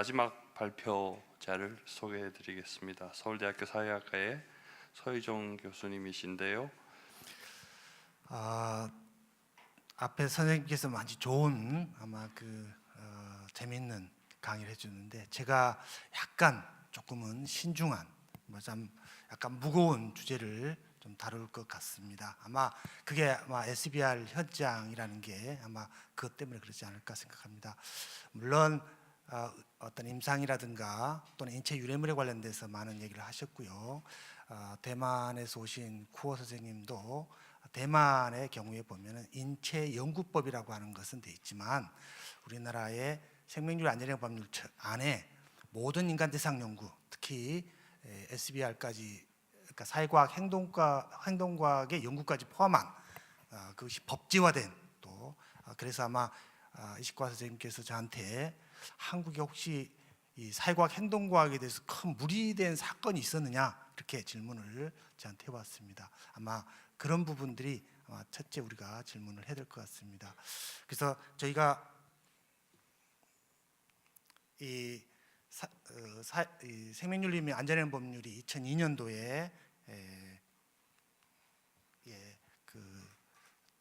마지막 발표자를 소개해 드리겠습니다. 서울대학교 사회학과의 서희종 교수님이신데요. 앞에 선생님께서 아주 좋은 아마 재미있는 강의를 해주는데 제가 조금은 신중한 좀 약간 무거운 주제를 좀 다룰 것 같습니다. 아마 그게 SBR 현장이라는 게 아마 그것 때문에 그렇지 않을까 생각합니다. 물론 어떤 임상이라든가 또는 인체 유래물에 관련돼서 많은 얘기를 하셨고요. 대만에서 오신 쿠어 선생님도 대만의 경우에 보면은 인체 연구법이라고 하는 것은 돼 있지만 우리나라의 생명률 안전형 법률 안에 모든 인간 대상 연구, 특히 SBR까지, 그러니까 사회과학, 행동과학의 연구까지 포함한 그것이 법제화된 또 그래서 아마 이식과 선생님께서 저한테 한국에 혹시 이 사회과학, 행동과학에 대해서 큰 무리된 사건이 있었느냐 이렇게 질문을 저한테 해왔습니다. 아마 그런 부분들이 첫째 우리가 질문을 해야 될 것 같습니다. 그래서 저희가 이 생명윤리 및 안전형 법률이 2002년도에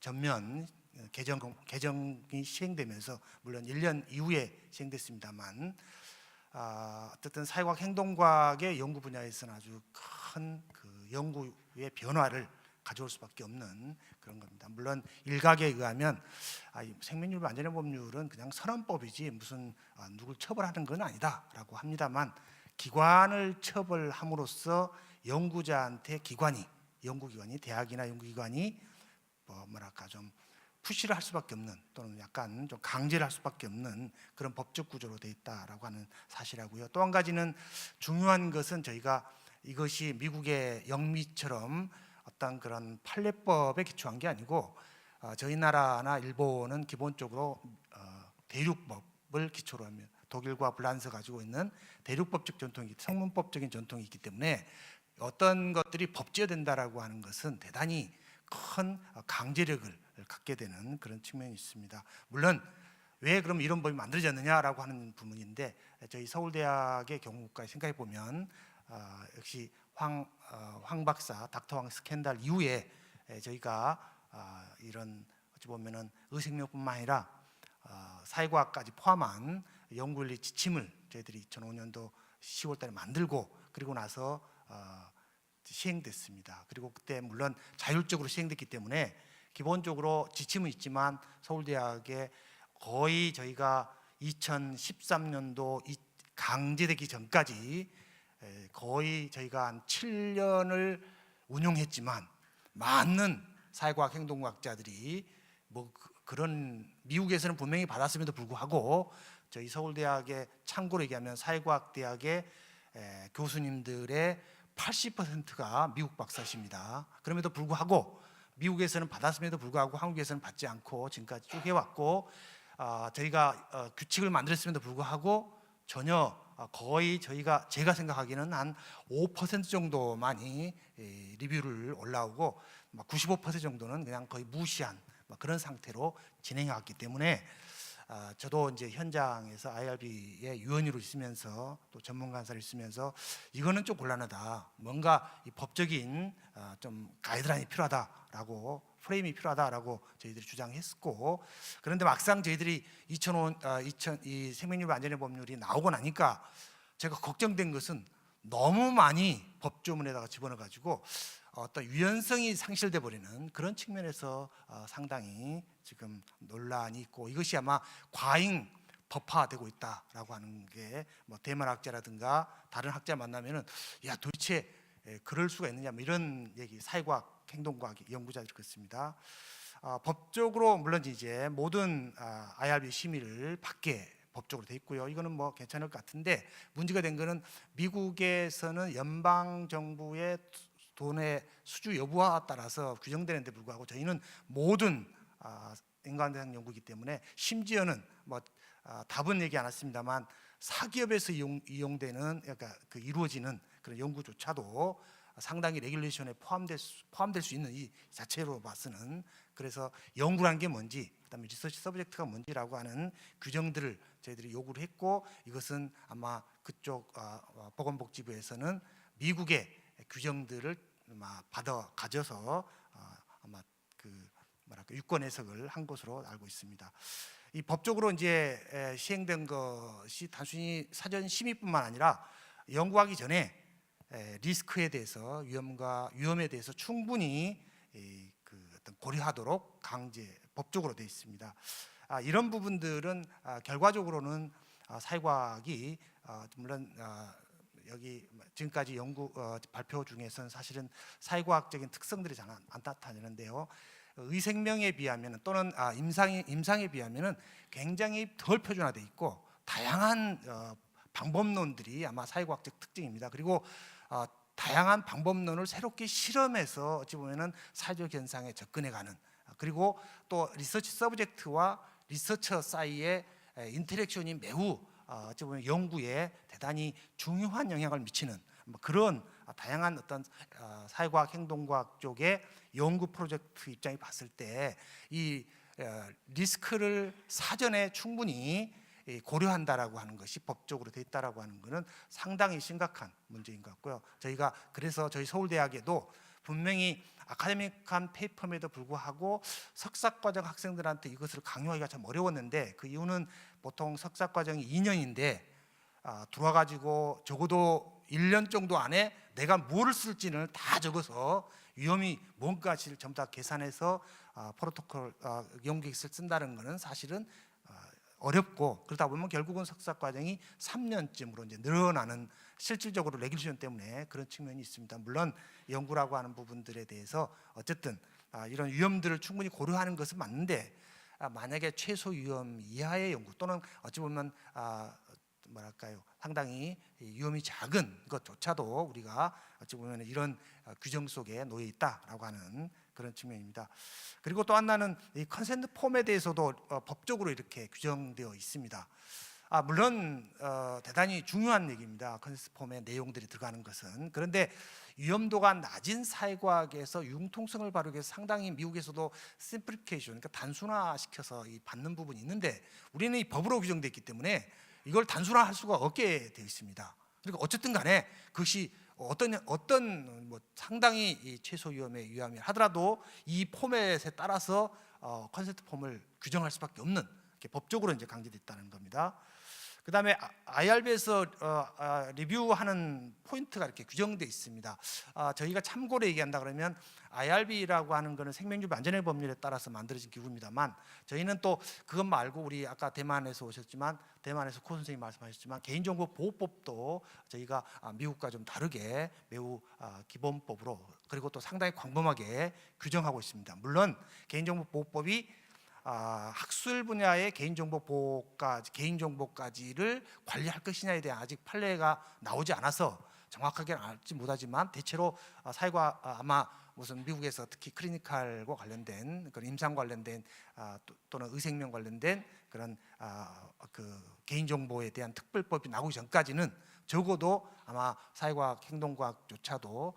전면 개정이 시행되면서 물론 1년 이후에 시행됐습니다만 어쨌든 사회과학, 행동과학의 연구 분야에서는 아주 큰 연구의 변화를 가져올 수밖에 없는 그런 겁니다. 물론 일각에 의하면 생명윤리 안전형 법률은 그냥 선언법이지 무슨 누굴 처벌하는 건 아니다라고 합니다만 기관을 처벌함으로써 연구자한테 연구기관이 대학이나 연구기관이 좀 푸시를 할 수밖에 없는 또는 약간 좀 강제를 할 수밖에 없는 그런 법적 구조로 되어 있다라고 하는 사실이고요. 또 한 가지는 중요한 것은 저희가 이것이 미국의 영미처럼 어떤 그런 판례법에 기초한 게 아니고 저희 나라나 일본은 기본적으로 대륙법을 기초로 하면 독일과 프랑스 가지고 있는 대륙법적 전통이 성문법적인 전통이 있기 때문에 어떤 것들이 법제화된다라고 하는 것은 대단히 큰 강제력을 갖게 되는 그런 측면이 있습니다. 물론 왜 그럼 이런 법이 만들어졌느냐라고 하는 부분인데 저희 서울대학의 경우까지 생각해 보면 역시 황 박사 닥터 황 스캔들 이후에 저희가 이런 어찌 보면은 의식명뿐만 아니라 사회과학까지 포함한 연구윤리 지침을 저희들이 2005년도 10월달에 만들고 그리고 나서 시행됐습니다. 그리고 그때 물론 자율적으로 시행됐기 때문에 기본적으로 지침은 있지만 서울대학에 거의 저희가 2013년도 강제되기 전까지 거의 저희가 한 7년을 운용했지만 많은 사회과학 행동과학자들이 그런 미국에서는 분명히 받았음에도 불구하고 저희 서울대학의 참고로 얘기하면 사회과학대학의 교수님들의 80%가 미국 박사십니다. 그럼에도 불구하고 미국에서는 받았음에도 불구하고 한국에서는 받지 않고 지금까지 쭉 해왔고 저희가 규칙을 만들었음에도 불구하고 전혀 거의 제가 생각하기에는 한 5% 정도만이 리뷰를 올라오고 95% 정도는 그냥 거의 무시한 그런 상태로 진행해왔기 때문에 저도 이제 현장에서 IRB의 위원으로 있으면서 또 전문 간사를 있으면서 이거는 좀 곤란하다. 뭔가 이 법적인 좀 가이드라인이 필요하다라고 프레임이 필요하다라고 저희들이 주장했었고 그런데 막상 저희들이 이 생명윤리 안전형 법률이 나오고 나니까 제가 걱정된 것은 너무 많이 법조문에다가 집어넣어가지고 어떤 유연성이 상실돼 버리는 그런 측면에서 상당히 지금 논란이 있고 이것이 아마 과잉 법화되고 있다라고 하는 게 대만 학자라든가 다른 학자 만나면은 야 도대체 그럴 수가 있느냐 이런 얘기 사회과학 행동과학 연구자들이 그렇습니다. 법적으로 물론 이제 모든 IRB 심의를 받게 법적으로 돼 있고요. 이거는 괜찮을 것 같은데 문제가 된 거는 미국에서는 연방 정부의 돈의 수주 여부와 따라서 규정되는데 불구하고 저희는 모든 인간 대상 연구이기 때문에 심지어는 답은 얘기 안 했습니다만 사기업에서 이용되는 그러니까 이루어지는 그런 연구조차도 상당히 레귤레이션에 포함될 수 있는 이 자체로 봐서는. 그래서 연구란 게 뭔지, 그다음에 리서치 서브젝트가 뭔지라고 하는 규정들을 저희들이 요구를 했고, 이것은 아마 그쪽 보건복지부에서는 미국의 규정들을 받아 가져서 아마 그 유권 해석을 한 것으로 알고 있습니다. 이 법적으로 이제 시행된 것이 단순히 사전 심의뿐만 아니라 연구하기 전에 리스크에 대해서, 위험에 대해서 충분히 그 어떤 고려하도록 법적으로 되어 있습니다. 이런 부분들은 결과적으로는 사회과학이 물론 여기 지금까지 연구 발표 중에서는 사실은 사회과학적인 특성들이 잘 안 나타나는데요. 의생명에 비하면 또는 임상에 비하면 굉장히 덜 표준화되어 있고 다양한 방법론들이 아마 사회과학적 특징입니다. 그리고 다양한 방법론을 새롭게 실험해서 어찌 보면은 사회적 현상에 접근해가는, 그리고 또 리서치 서브젝트와 리서처 사이의 인터랙션이 매우 어찌 보면 연구에 대단히 중요한 영향을 미치는 그런 다양한 어떤 사회과학, 행동과학 쪽의 연구 프로젝트 입장이 봤을 때 이 리스크를 사전에 충분히 고려한다라고 하는 것이 법적으로 돼 있다라고 하는 것은 상당히 심각한 문제인 것 같고요. 저희가 그래서 저희 서울대학에도 분명히 아카데믹한 페이퍼임에도 불구하고 석사과정 학생들한테 이것을 강요하기가 참 어려웠는데, 그 이유는 보통 석사과정이 2년인데 들어와가지고 적어도 1년 정도 안에 내가 뭐를 쓸지는 다 적어서 위험이 뭔가를 전부 다 계산해서 프로토콜 연구기획서를 쓴다는 것은 사실은 어렵고, 그러다 보면 결국은 석사 과정이 3년쯤으로 이제 늘어나는, 실질적으로 레귤레이션 때문에 그런 측면이 있습니다. 물론 연구라고 하는 부분들에 대해서 어쨌든 이런 위험들을 충분히 고려하는 것은 맞는데, 만약에 최소 위험 이하의 연구 또는 어찌 보면 상당히 위험이 작은 것조차도 우리가 어찌 보면 이런 규정 속에 놓여 있다라고 하는 그런 측면입니다. 그리고 또 하나는 이 컨센트 폼에 대해서도 법적으로 이렇게 규정되어 있습니다. 물론 대단히 중요한 얘기입니다. 컨센트 폼의 내용들이 들어가는 것은. 그런데 위험도가 낮은 사회과학에서 융통성을 바르기 위해서 상당히 미국에서도 심플리케이션, 그러니까 단순화시켜서 받는 부분이 있는데, 우리는 이 법으로 규정되어 있기 때문에 이걸 단순화할 수가 없게 되어 있습니다. 그러니까 어쨌든 간에 그것이 어떤 상당히 이 최소 위험에 유의하면 하더라도 이 포맷에 따라서 컨센트 폼을 규정할 수밖에 없는, 이렇게 법적으로 이제 강제되어 있다는 겁니다. 그다음에 IRB에서 리뷰하는 포인트가 이렇게 규정되어 있습니다. 저희가 참고로 얘기한다 그러면 IRB라고 하는 것은 생명주기 안전의 법률에 따라서 만들어진 기구입니다만, 저희는 또 그것 말고 우리 아까 대만에서 오셨지만, 대만에서 코 선생님 말씀하셨지만 개인정보보호법도 저희가 미국과 좀 다르게 매우 기본법으로, 그리고 또 상당히 광범하게 규정하고 있습니다. 물론 개인정보보호법이 학술 분야의 개인정보까지를 관리할 것이냐에 대한 아직 판례가 나오지 않아서 정확하게는 알지 못하지만, 대체로 사회과 아마 무슨 미국에서 특히 클리니컬과 관련된 그런 임상 관련된 또는 의생명 관련된 그런 그 개인정보에 대한 특별법이 나오기 전까지는 적어도 아마 사회과학, 행동과학조차도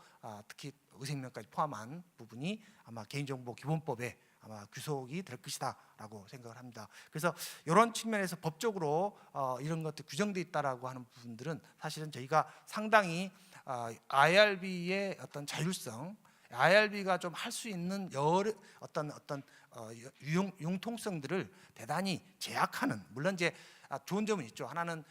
특히 의생명까지 포함한 부분이 아마 개인정보 기본법에 아마 규속이 될 것이다라고 생각을 합니다. 그래서 이런 측면에서 법적으로 이런 것들 규정되어 있다라고 하는 부분들은 사실은 저희가 상당히 IRB의 어떤 자율성, IRB가 좀 할 수 있는 여러 어떤 융통성들을 대단히 제약하는, 물론 이제 좋은 점은 있죠. 하나는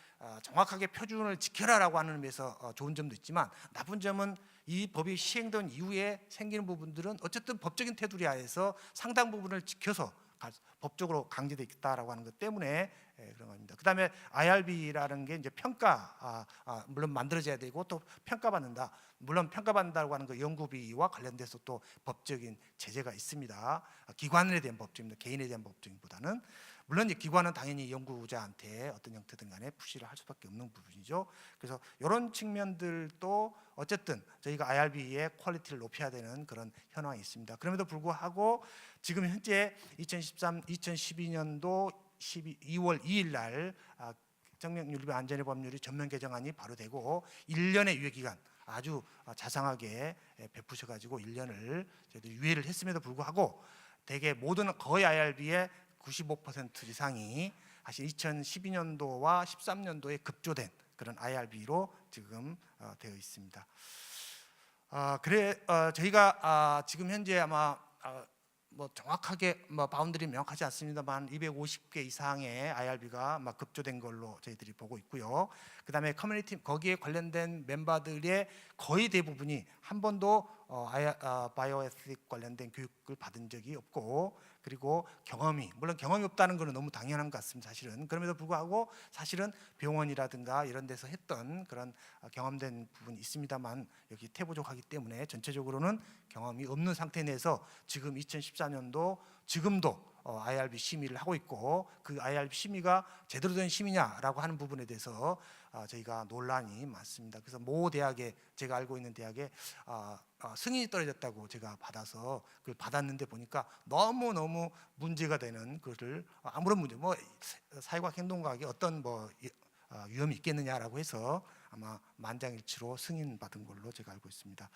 정확하게 표준을 지켜라라고 하는 의미에서 좋은 점도 있지만, 나쁜 점은 이 법이 시행된 이후에 생기는 부분들은 어쨌든 법적인 테두리 하에서 상당 부분을 지켜서 법적으로 강제되어 있다라고 하는 것 때문에 그런 겁니다. 그다음에 IRB라는 게 이제 평가, 물론 만들어져야 되고 또 평가받는다. 물론 평가받는다고 하는 그 연구비와 관련돼서 또 법적인 제재가 있습니다. 기관에 대한 법적입니다. 개인에 대한 법적보다는. 물론 기관은 당연히 연구자한테 어떤 형태든 간에 푸시를 할 수밖에 없는 부분이죠. 그래서 이런 측면들도 어쨌든 저희가 IRB의 퀄리티를 높여야 되는 그런 현황이 있습니다. 그럼에도 불구하고 지금 현재 2012년도 2월 2일 날 정맥윤리비 안전의 법률이 전면 개정안이 발효되고 1년의 유예 기간, 아주 자상하게 베푸셔가지고 1년을 저희들이 유예를 했음에도 불구하고 대개 모든 거의 IRB의 95% 이상이 사실 2012년도와 13년도에 급조된 그런 IRB로 지금 되어 있습니다. 저희가 지금 현재 아마 뭐 정확하게 바운더리 명확하지 않습니다만 250개 이상의 IRB가 급조된 걸로 저희들이 보고 있고요. 그다음에 커뮤니티 거기에 관련된 멤버들의 거의 대부분이 한 번도 바이오에틱 관련된 교육을 받은 적이 없고, 그리고 물론 경험이 없다는 것은 너무 당연한 것 같습니다. 사실은 그럼에도 불구하고 사실은 병원이라든가 이런 데서 했던 그런 경험된 부분이 있습니다만 여기 태부족하기 때문에 전체적으로는 경험이 없는 상태 내에서 지금 2014년도 지금도 IRB 심의를 하고 있고, 그 IRB 심의가 제대로 된 심의냐라고 하는 부분에 대해서 저희가 논란이 많습니다. 그래서 모 대학에, 제가 알고 있는 대학에 승인이 떨어졌다고 제가 받아서 그걸 받았는데 보니까 너무 문제가 되는 것을 아무런 문제 사회과학 행동과학에 어떤 위험이 있겠느냐라고 해서 아마 만장일치로 승인받은 걸로 제가 알고 있습니다.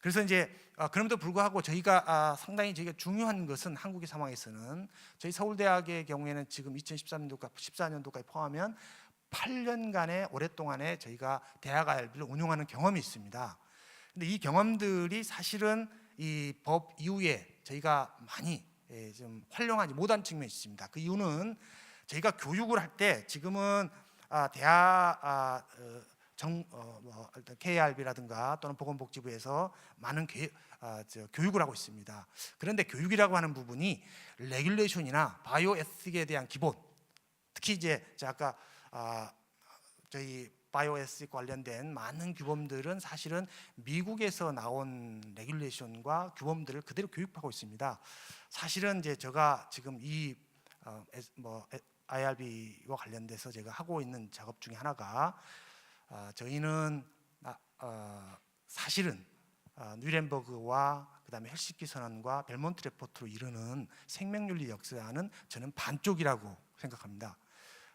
그래서 이제 그럼에도 불구하고 저희가 상당히 중요한 것은 한국의 상황에서는 저희 서울대학의 경우에는 지금 2013년도까지 14년도까지 포함하면 8년간의 오랫동안에 저희가 대학 IRB를 운영하는 경험이 있습니다. 근데 이 경험들이 사실은 이 법 이후에 저희가 많이 좀 활용하지 못한 측면이 있습니다. 그 이유는 저희가 교육을 할 때 지금은 대학 KRB라든가 또는 보건복지부에서 많은 교육을 하고 있습니다. 그런데 교육이라고 하는 부분이 레귤레이션이나 바이오 에틱에 대한 기본, 특히 이제 아까 저희 바이오 에틱 관련된 많은 규범들은 사실은 미국에서 나온 레귤레이션과 규범들을 그대로 교육하고 있습니다. 사실은 이제 제가 지금 이 IRB와 관련돼서 제가 하고 있는 작업 중에 하나가 저희는 사실은 뉴렌버그와 그다음에 헬싱키 선언과 벨몬트 레포트로 이르는 생명윤리 역사는 저는 반쪽이라고 생각합니다.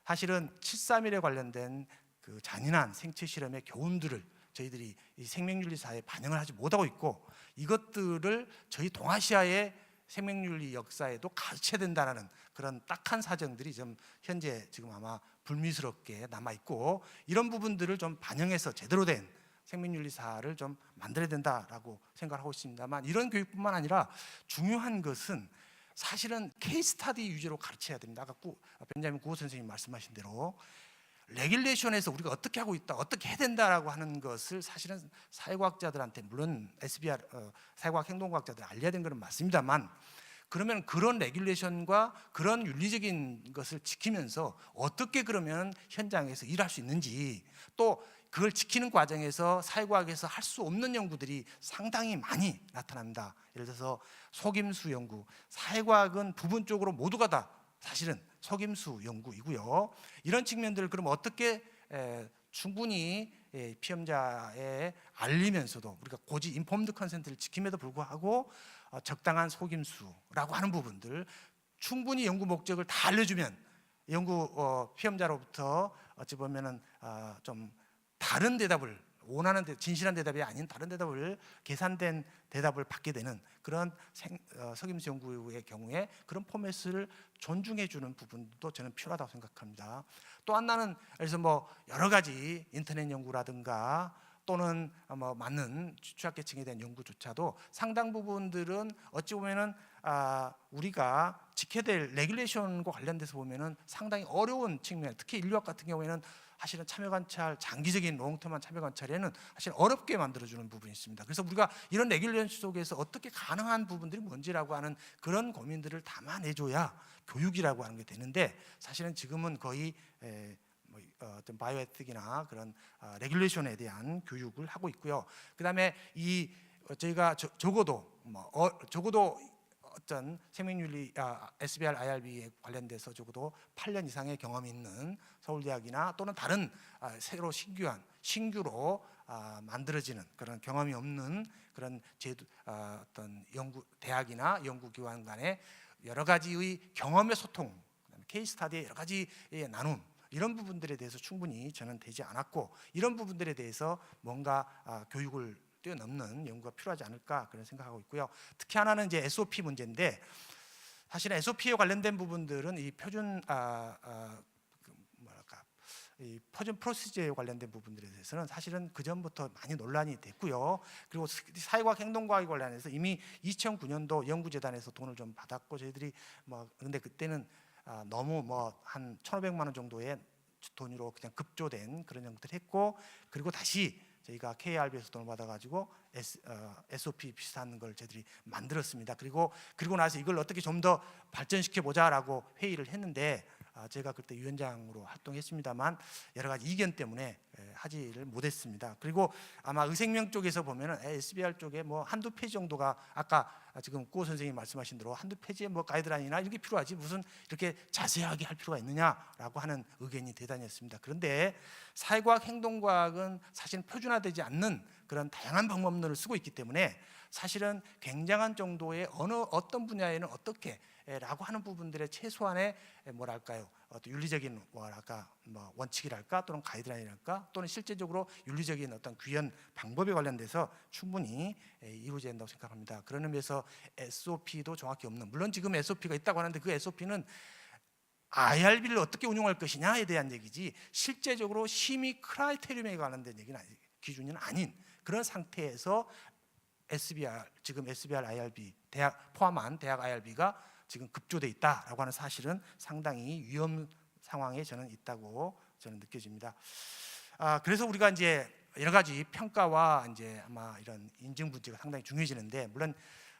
사실은 731에 관련된 그 잔인한 생체 실험의 교훈들을 저희들이 이 생명윤리사에 반영을 하지 못하고 있고, 이것들을 저희 동아시아의 생명윤리 역사에도 가르쳐야 된다는 그런 딱한 사정들이 좀 현재 지금 아마 불미스럽게 남아 있고, 이런 부분들을 좀 반영해서 제대로 된 생명윤리사를 좀 만들어야 된다라고 생각하고 있습니다만, 이런 교육뿐만 아니라 중요한 것은 사실은 케이스 스터디 위주로 가르쳐야 됩니다. 아까 벤자민 구호 선생님 말씀하신 대로 레귤레이션에서 우리가 어떻게 하고 있다, 어떻게 해야 된다라고 하는 것을 사실은 사회과학자들한테, 물론 SBR 사회과학 행동과학자들 알려야 되는 건 맞습니다만, 그러면 그런 레귤레이션과 그런 윤리적인 것을 지키면서 어떻게 그러면 현장에서 일할 수 있는지, 또 그걸 지키는 과정에서 사회과학에서 할 수 없는 연구들이 상당히 많이 나타납니다. 예를 들어서 속임수 연구, 사회과학은 부분적으로 모두가 다 사실은 속임수 연구이고요. 이런 측면들을 그럼 어떻게 충분히 피험자에 알리면서도 우리가 고지 인폼드 컨센트를 지킴에도 불구하고 적당한 속임수라고 하는 부분들 충분히 연구 목적을 다 알려주면 연구 피험자로부터 어찌 보면은 좀 다른 대답을 원하는 진실한 대답이 아닌 다른 대답을 계산된 대답을 받게 되는 그런 석임수 연구의 경우에 그런 포맷을 존중해 주는 부분도 저는 필요하다고 생각합니다. 또 하나는 그래서 여러 가지 인터넷 연구라든가 또는 맞는 취약계층에 대한 연구조차도 상당 부분들은 어찌 보면은 우리가 지켜야 될 레귤레이션과 관련돼서 보면은 상당히 어려운 측면, 특히 인류학 같은 경우에는 사실은 참여관찰, 장기적인 롱텀한 참여관찰에는 사실 어렵게 만들어주는 부분이 있습니다. 그래서 우리가 이런 레귤레이션 속에서 어떻게 가능한 부분들이 뭔지라고 하는 그런 고민들을 담아내줘야 교육이라고 하는 게 되는데, 사실은 지금은 거의 어떤 바이오에틱이나 그런 레귤레이션에 대한 교육을 하고 있고요. 그다음에 저희가 적어도 어떤 생명윤리 SBR IRB에 관련돼서 적어도 8년 이상의 경험이 있는 서울대학이나 또는 다른 새로 신규로 만들어지는 그런 경험이 없는 그런 어떤 대학이나 연구기관 간의 여러 가지의 경험의 소통, 케이스 스터디의 여러 가지의 나눔, 이런 부분들에 대해서 충분히 저는 되지 않았고 이런 부분들에 대해서 뭔가 교육을 뛰어넘는 연구가 필요하지 않을까 그런 생각하고 있고요. 특히 하나는 이제 SOP 문제인데 사실은 SOP에 관련된 부분들은 이 표준 이 표준 프로시저에 관련된 부분들에 대해서는 사실은 그 전부터 많이 논란이 됐고요. 그리고 사회과학 행동과학에 관련해서 이미 2009년도 연구재단에서 돈을 좀 받았고 저희들이 근데 그때는 너무 한 1,500만 원 정도의 돈으로 그냥 급조된 그런 연구들 했고 그리고 다시 저희가 KRB에서 돈을 받아가지고 SOP 비슷한 걸 저희들이 만들었습니다. 그리고 나서 이걸 어떻게 좀 더 발전시켜 보자라고 회의를 했는데 제가 그때 위원장으로 활동했습니다만 여러 가지 이견 때문에 하지를 못했습니다. 그리고 아마 의생명 쪽에서 보면은 SBR 쪽에 한두 페이지 정도가 아까 지금 고 선생님이 말씀하신 대로 한두 페이지에 가이드라인이나 이런 게 필요하지 무슨 이렇게 자세하게 할 필요가 있느냐라고 하는 의견이 대단했습니다. 그런데 사회과학 행동과학은 사실 표준화되지 않는 그런 다양한 방법론을 쓰고 있기 때문에 사실은 굉장한 정도의 어떤 분야에는 어떻게라고 하는 부분들의 최소한의 어떤 윤리적인 원칙이랄까 또는 가이드라인이랄까 또는 실제적으로 윤리적인 어떤 구현 방법에 관련돼서 충분히 이루어져야 된다고 생각합니다. 그런 의미에서 SOP도 정확히 없는 물론 지금 SOP가 있다고 하는데 그 SOP는 IRB를 어떻게 운용할 것이냐에 대한 얘기지 실제적으로 심의 크라이테리움에 관련된 얘기는 기준은 아닌 그런 상태에서 지금 SBR IRB 포함한 대학 IRB가 지금 급조돼 있다라고 하는 사실은 상당히 위험 상황에 저는 있다고 저는 느껴집니다. 그래서 우리가 이제 여러 가지 평가와 이제 아마 이런 인증 문제가 상당히 중요해지는데 물론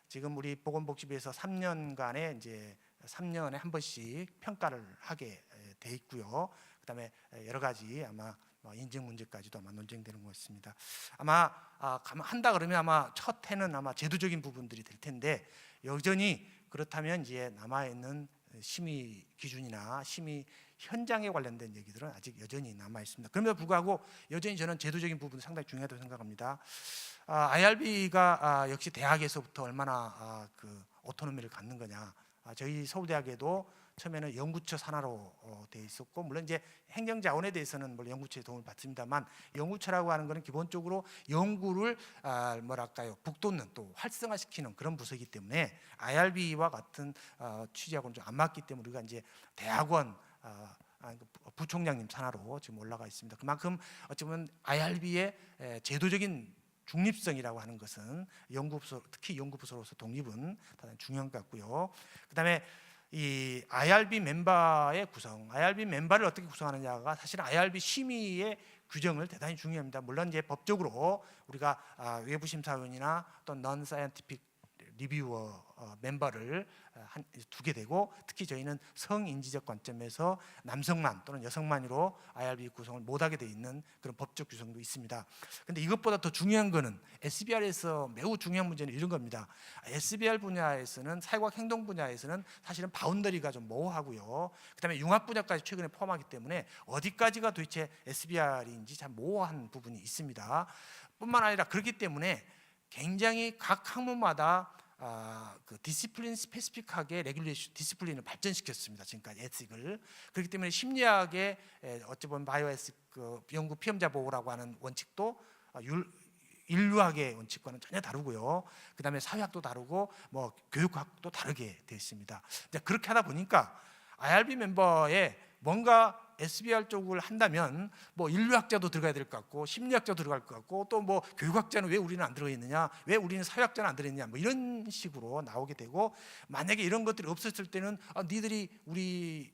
지금 우리 보건복지부에서 3년간에 이제 3년에 한 번씩 평가를 하게 돼 있고요. 그다음에 여러 가지 아마 인증 문제까지도 아마 논쟁되는 것 같습니다. 아마 한다 그러면 아마 첫 해는 아마 제도적인 부분들이 될 텐데 여전히 그렇다면 이제 남아 있는 심의 기준이나 심의 현장에 관련된 얘기들은 아직 여전히 남아 있습니다. 그럼에도 불구하고 여전히 저는 제도적인 부분이 상당히 중요하다고 생각합니다. IRB가 역시 대학에서부터 얼마나 그 오토노미를 갖는 거냐. 저희 서울대학에도 처음에는 연구처 산하로 돼 있었고 물론 이제 행정자원에 대해서는 물론 연구처의 도움을 받습니다만 연구처라고 하는 것은 기본적으로 연구를 북돋는 또 활성화시키는 그런 부서이기 때문에 IRB와 같은 취지하고는 좀 안 맞기 때문에 우리가 이제 대학원 부총장님 산하로 지금 올라가 있습니다. 그만큼 어찌 보면 IRB의 제도적인 중립성이라고 하는 것은 연구부서 특히 연구부서로서 독립은 대단히 중요한 것 같고요. 그다음에 이 IRB 멤버의 구성, IRB 멤버를 어떻게 구성하느냐가 사실 IRB 심의의 규정을 대단히 중요합니다. 물론 이제 법적으로 우리가 외부 심사위원이나 또 non scientific 리뷰어 멤버를 두게 되고 특히 저희는 성인지적 관점에서 남성만 또는 여성만으로 IRB 구성을 못하게 돼 있는 그런 법적 규정도 있습니다. 그런데 이것보다 더 중요한 거는 SBR에서 매우 중요한 문제는 이런 겁니다. SBR 분야에서는 사회과학 행동 분야에서는 사실은 바운더리가 좀 모호하고요. 그다음에 융합 분야까지 최근에 포함하기 때문에 어디까지가 도대체 SBR인지 참 모호한 부분이 있습니다. 뿐만 아니라 그렇기 때문에 굉장히 각 학문마다 그 디시플린 스페시픽하게 레귤레이션 디시플린을 발전시켰습니다. 지금까지 에틱을. 그렇기 때문에 심리학의 어찌 보면 바이오에틱 연구 피험자 보호라고 하는 원칙도 인류학의 원칙과는 전혀 다르고요. 그다음에 사회학도 다르고 교육학도 다르게 되어 있습니다. 그렇게 하다 보니까 IRB 멤버에 뭔가 SBR 쪽을 한다면 인류학자도 들어가야 될 것 같고 심리학자도 들어갈 것 같고 또 교육학자는 왜 우리는 안 들어가 있느냐, 왜 우리는 사회학자는 안 들어있느냐 이런 식으로 나오게 되고 만약에 이런 것들이 없었을 때는 니들이 우리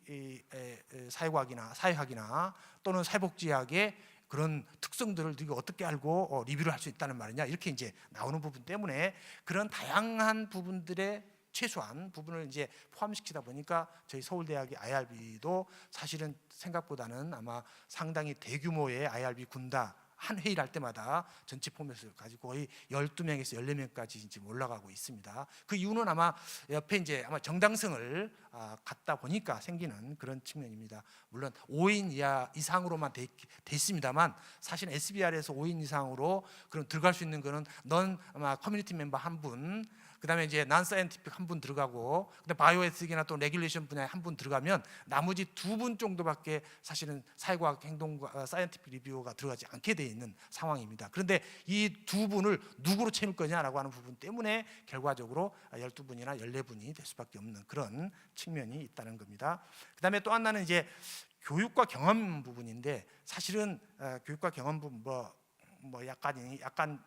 사회과학이나 사회학이나 또는 사회복지학의 그런 특성들을 네가 어떻게 알고 리뷰를 할 수 있다는 말이냐 이렇게 이제 나오는 부분 때문에 그런 다양한 부분들의 최소한 부분을 이제 포함시키다 보니까 저희 서울대학의 IRB도 사실은 생각보다는 아마 상당히 대규모의 IRB 군다 한 회의를 할 때마다 전체 포맷을 가지고 거의 12명에서 14명까지 지금 올라가고 있습니다. 그 이유는 아마 옆에 이제 아마 정당성을 갖다 보니까 생기는 그런 측면입니다. 물론 5인 이상으로만 돼 있습니다만 사실 SBR에서 5인 이상으로 그럼 들어갈 수 있는 거는 넌 아마 커뮤니티 멤버 한 분, 그다음에 이제 난 사이언티픽 한 분 들어가고, 근데 바이오에틱이나 또 레귤레이션 분야에 한 분 들어가면 나머지 2분 정도밖에 사실은 사회과학 행동과 사이언티픽 리뷰어가 들어가지 않게 돼 있는 상황입니다. 그런데 이 2분을 누구로 채울 거냐라고 하는 부분 때문에 결과적으로 12분이나 14분이 될 수밖에 없는 그런 측면이 있다는 겁니다. 그다음에 또 하나는 이제 교육과 경험 부분인데, 사실은 교육과 경험 부분 뭐 약간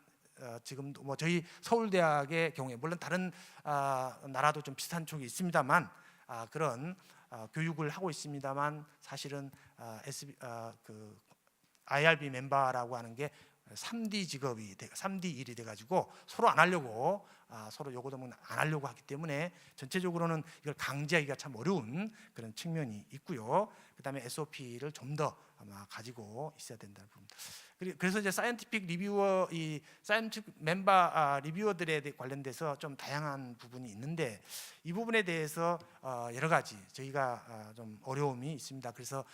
지금 뭐 저희 서울대학의 경우에 물론 다른 나라도 좀 비슷한 쪽이 있습니다만 그런 교육을 하고 있습니다만, 사실은 그 IRB 멤버라고 하는 게 3D 직업이 3D 일이 돼가지고 서로 안 하려고 서로 요구도문 안 하려고 하기 때문에 전체적으로는 이걸 강제하기가 참 어려운 그런 측면이 있고요. 그다음에 SOP를 좀 더 아마 가지고 있어야 된다는 부분. 그래서 이제 사이언티픽 리뷰어, 이 사이언티픽 멤버 리뷰어들에 관련돼서 좀 다양한 부분이 있는데, 이 부분에 대해서 여러 가지 저희가 좀 어려움이 있습니다. 그래서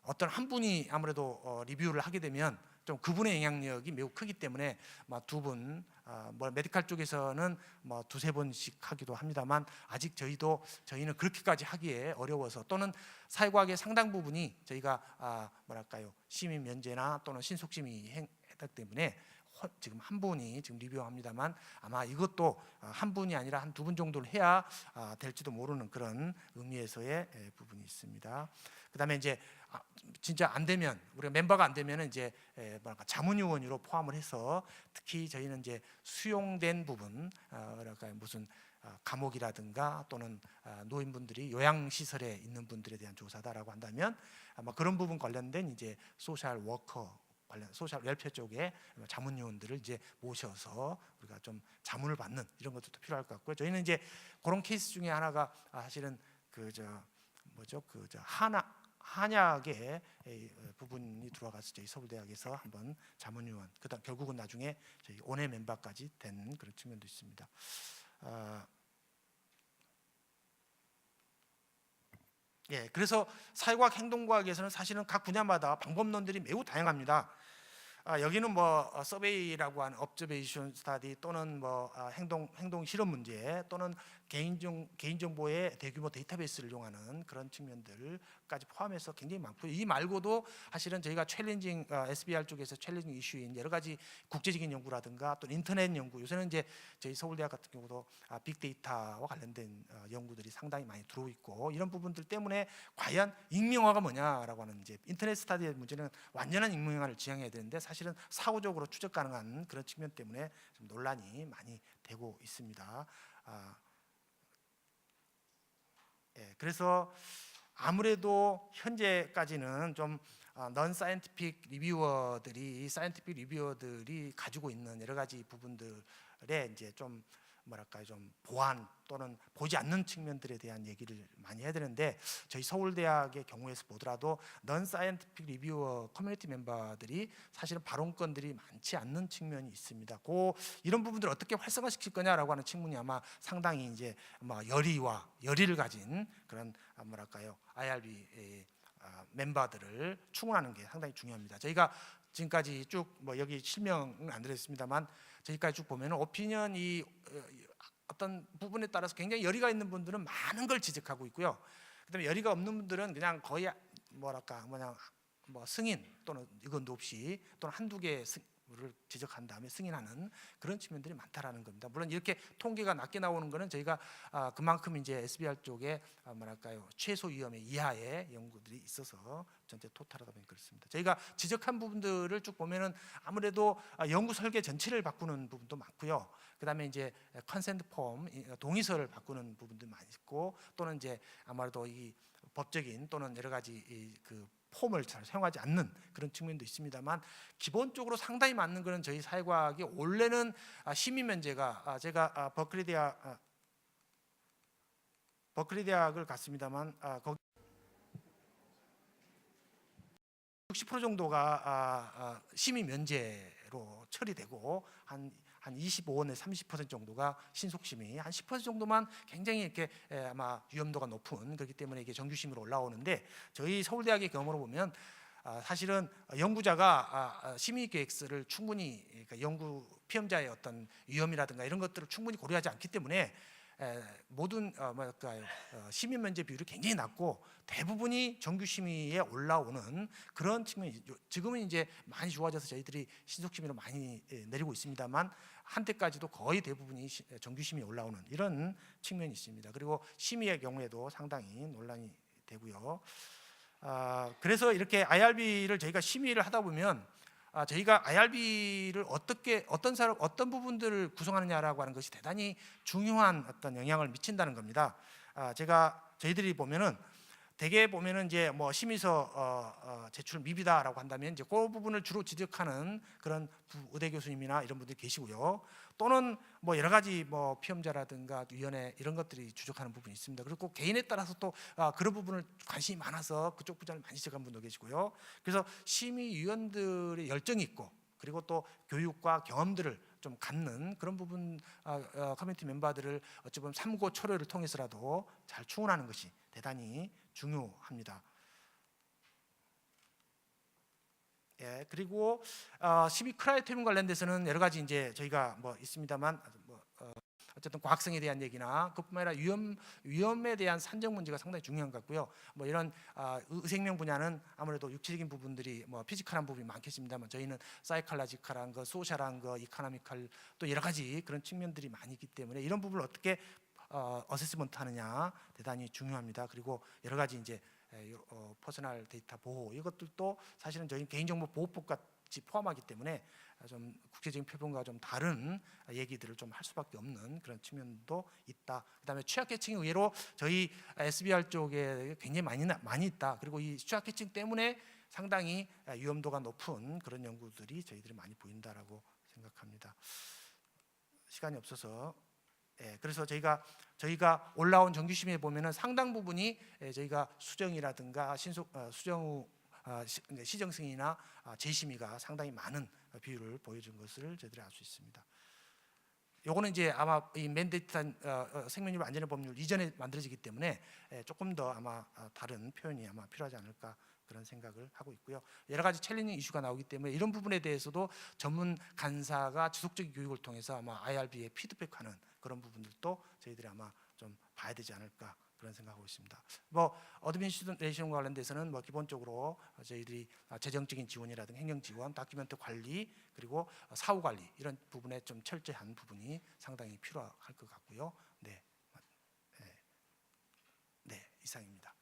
어떤 한 분이 아무래도 리뷰를 하게 되면 좀 그분의 영향력이 매우 크기 때문에 두 분, 뭐 메디칼 쪽에서는 뭐 2-3번씩 하기도 합니다만, 아직 저희는 그렇게까지 하기에 어려워서, 또는 사회과학의 상당 부분이 저희가 뭐랄까요, 심의 면제나 또는 신속심의 했기 때문에 지금 한 분이 지금 리뷰합니다만, 아마 이것도 한 분이 아니라 한 2분 정도를 해야 될지도 모르는 그런 의미에서의 부분이 있습니다. 그다음에 이제 진짜 안 되면, 우리가 멤버가 안 되면 이제 뭐랄까 자문위원으로 포함을 해서, 특히 저희는 이제 수용된 부분, 뭐랄까 무슨 감옥이라든가 또는 노인분들이 요양시설에 있는 분들에 대한 조사다라고 한다면, 아마 그런 부분 관련된 이제 소셜 워커 관련 소셜 웰페어 쪽에 자문위원들을 이제 모셔서 우리가 좀 자문을 받는 이런 것도 필요할 것 같고요. 저희는 이제 그런 케이스 중에 하나가 사실은 한약의 부분이 들어가서 저희 서울대학에서 한번 자문위원, 그다음 결국은 나중에 저희 원외 멤버까지 된 그런 측면도 있습니다. 그래서 사회과학, 행동과학에서는 사실은 각 분야마다 방법론들이 매우 다양합니다. 여기는 뭐 서베이라고 하는 observation study, 또는 뭐 행동 실험 문제, 또는 개인정보의 대규모 데이터베이스를 이용하는 그런 측면들까지 포함해서 굉장히 많고요. 이 말고도 사실은 저희가 챌린징 SBR 쪽에서 챌린징 이슈인 여러 가지 국제적인 연구라든가 또 인터넷 연구, 요새는 이제 저희 서울대학 같은 경우도 빅데이터와 관련된 연구들이 상당히 많이 들어오고 있고, 이런 부분들 때문에 과연 익명화가 뭐냐라고 하는, 이제 인터넷 스터디의 문제는 완전한 익명화를 지향해야 되는데, 사실은 사후적으로 추적 가능한 그런 측면 때문에 좀 논란이 많이 되고 있습니다. 그래서 아무래도 현재까지는 좀 넌 사이언티픽 리뷰어들이 가지고 있는 여러 가지 부분들에 이제 좀 뭐랄까요, 좀 보완 또는 보지 않는 측면들에 대한 얘기를 많이 해야 되는데, 저희 서울대학의 경우에서 보더라도 넌 사이언티픽 리뷰어 커뮤니티 멤버들이 사실은 발언권들이 많지 않는 측면이 있습니다. 이런 부분들을 어떻게 활성화시킬 거냐라고 하는 측면이 아마 상당히 이제 열의를 가진 그런 뭐랄까요, IRB 멤버들을 충원하는 게 상당히 중요합니다. 저희가 지금까지 쭉 여기 실명은 안 드렸습니다만, 저희까지 쭉 보면 오피니언이 어떤 부분에 따라서 굉장히 열의가 있는 분들은 많은 걸 지적하고 있고요. 그다음에 열의가 없는 분들은 그냥 거의 승인 또는 이건도 없이, 또는 한두 개를 지적한 다음에 승인하는 그런 측면들이 많다라는 겁니다. 물론 이렇게 통계가 낮게 나오는 것은 저희가 그만큼 이제 SBR 쪽에 최소 위험의 이하의 연구들이 있어서 전체 토탈하다 보니 그렇습니다. 저희가 지적한 부분들을 쭉 보면은 아무래도 연구 설계 전체를 바꾸는 부분도 많고요. 그다음에 이제 컨센트 폼, 동의서를 바꾸는 부분도 많이 있고, 또는 이제 아무래도 이 법적인 또는 여러 가지 그 폼을 잘 사용하지 않는 그런 측면도 있습니다만, 기본적으로 상당히 맞는 것은 저희 사회과학이 원래는 심의 면제가, 제가 버클리 대학을 갔습니다만 거기 60% 정도가 심의 면제로 처리되고 한 25원에 30% 정도가 신속 심의, 한 10% 정도만 굉장히 이렇게 아마 위험도가 높은, 그렇기 때문에 이게 정규 심의로 올라오는데, 저희 서울대학의 경험으로 보면 사실은 연구자가 심의 계획서를 충분히, 그러니까 연구 피험자의 어떤 위험이라든가 이런 것들을 충분히 고려하지 않기 때문에 모든 심의 면제 비율이 굉장히 낮고 대부분이 정규 심의에 올라오는 그런 측면이, 지금은 이제 많이 좋아져서 저희들이 신속 심의로 많이 내리고 있습니다만, 한때까지도 거의 대부분이 정규 심의에 올라오는 이런 측면이 있습니다. 그리고 심의의 경우에도 상당히 논란이 되고요. 그래서 이렇게 IRB를 저희가 심의를 하다 보면 저희가 IRB를 어떤 부분들을 구성하느냐라고 하는 것이 대단히 중요한 어떤 영향을 미친다는 겁니다. 저희들이 보면은 대개 보면은 이제 뭐 심의서 제출 미비다라고 한다면 이제 그 부분을 주로 지적하는 그런 의대 교수님이나 이런 분들이 계시고요. 또는 뭐 여러 가지 뭐 피험자라든가 위원회 이런 것들이 주적하는 부분이 있습니다. 그리고 개인에 따라서 또 그런 부분을 관심이 많아서 그쪽 부분을 많이 지적하는 분도 계시고요. 그래서 심의위원들의 열정이 있고, 그리고 또 교육과 경험들을 좀 갖는 그런 부분, 커뮤니티 멤버들을 어찌 보면 삼고 초려를 통해서라도 잘 충원하는 것이 대단히 중요합니다. 예, 그리고 심의 크라이테리움 관련돼서는 여러 가지 이제 저희가 뭐 있습니다만, 어쨌든 과학성에 대한 얘기나 그뿐만 아니라 위험에 대한 산정 문제가 상당히 중요한 것 같고요. 뭐 이런 의생명 분야는 아무래도 육체적인 부분들이 뭐 피지컬한 부분이 많겠습니다만, 저희는 사이칼라지컬한 거, 소셜한 거, 이코노미컬, 또 여러 가지 그런 측면들이 많이 있기 때문에 이런 부분을 어떻게 어세스먼트 하느냐 대단히 중요합니다. 그리고 여러 가지 이제 퍼스널 데이터 보호, 이것들도 사실은 저희 개인정보 보호법 같이 포함하기 때문에 좀 국제적인 표본과 좀 다른 얘기들을 좀 할 수밖에 없는 그런 측면도 있다. 그다음에 취약계층이 의외로 저희 SBR 쪽에 굉장히 많이 있다. 그리고 이 취약계층 때문에 상당히 위험도가 높은 그런 연구들이 저희들이 많이 보인다라고 생각합니다. 시간이 없어서, 그래서 저희가 올라온 정규 심의에 보면은 상당 부분이 저희가 수정이라든가 수정 후 시정승이나 재심의가 상당히 많은 비율을 보여준 것을 저희들이 알 수 있습니다. 요거는 이제 아마 이 맨데이트한 생명력 안전의 법률 이전에 만들어지기 때문에 조금 더 아마 다른 표현이 아마 필요하지 않을까 그런 생각을 하고 있고요. 여러 가지 챌린징 이슈가 나오기 때문에 이런 부분에 대해서도 전문 간사가 지속적인 교육을 통해서 아마 IRB에 피드백하는 그런 부분들도 저희들이 아마 좀 봐야 되지 않을까 그런 생각하고 있습니다. 뭐 어드미니스트레이션과 관련돼서는 뭐 기본적으로 저희들이 재정적인 지원이라든가 행정 지원, 다큐멘트 관리, 그리고 사후 관리 이런 부분에 좀 철저한 부분이 상당히 필요할 것 같고요. 네, 이상입니다.